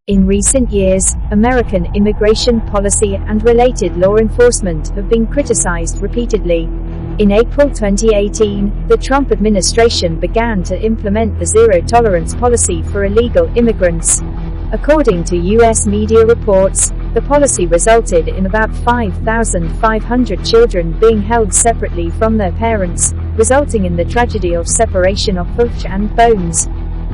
In recent years, American immigration policy and related law enforcement have been criticized repeatedly. In April 2018, the Trump administration began to implement the zero-tolerance policy for illegal immigrants. According to U.S. media reports, the policy resulted in about 5,500 children being held separately from their parents, resulting in the tragedy of separation of flesh and bones.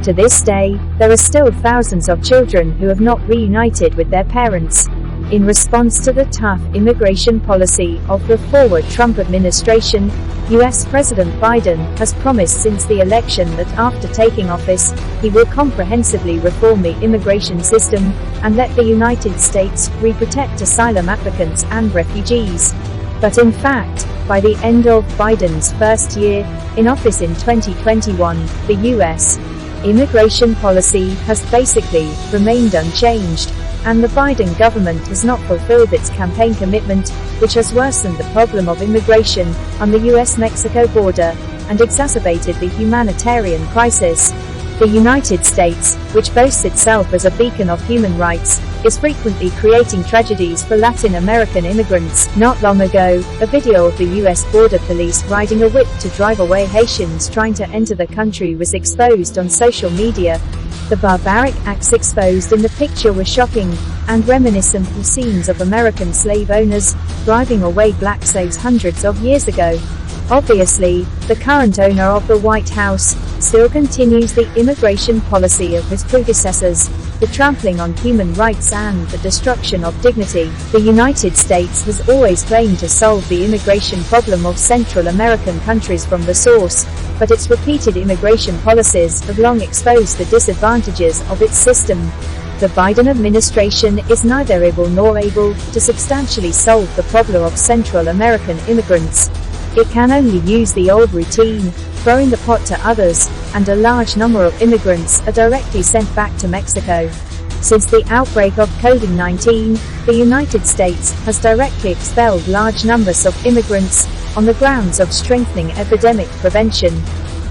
To this day, there are still thousands of children who have not reunited with their parents. In response to the tough immigration policy of the forward Trump administration, U.S. President Biden has promised since the election that after taking office, he will comprehensively reform the immigration system and let the United States re-protect asylum applicants and refugees. But in fact, by the end of Biden's first year in office in 2021, the U.S. immigration policy has basically remained unchanged, and the Biden government has not fulfilled its campaign commitment, which has worsened the problem of immigration on the U.S.-Mexico border and exacerbated the humanitarian crisis. The United States, which boasts itself as a beacon of human rights, is frequently creating tragedies for Latin American immigrants. Not long ago, a video of the U.S. border police riding a whip to drive away Haitians trying to enter the country was exposed on social media. The barbaric acts exposed in the picture were shocking and reminiscent of scenes of American slave owners driving away black slaves hundreds of years ago. Obviously, the current owner of the White House still continues the immigration policy of his predecessors, the trampling on human rights and the destruction of dignity. The United States has always claimed to solve the immigration problem of Central American countries from the source, but its repeated immigration policies have long exposed the disadvantages of its system. The Biden administration is neither able nor able to substantially solve the problem of Central American immigrants. It can only use the old routine, throwing the pot to others, and a large number of immigrants are directly sent back to Mexico. Since the outbreak of COVID-19, the United States has directly expelled large numbers of immigrants on the grounds of strengthening epidemic prevention.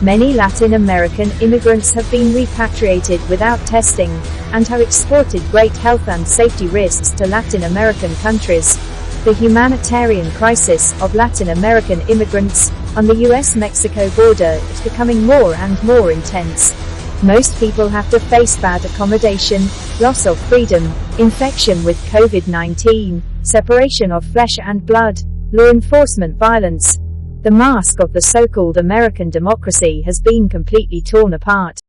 Many Latin American immigrants have been repatriated without testing and have exported great health and safety risks to Latin American countries. The humanitarian crisis of Latin American immigrants on the US-Mexico border is becoming more and more intense. Most people have to face bad accommodation, loss of freedom, infection with COVID-19, separation of flesh and blood, law enforcement violence. The mask of the so-called American democracy has been completely torn apart.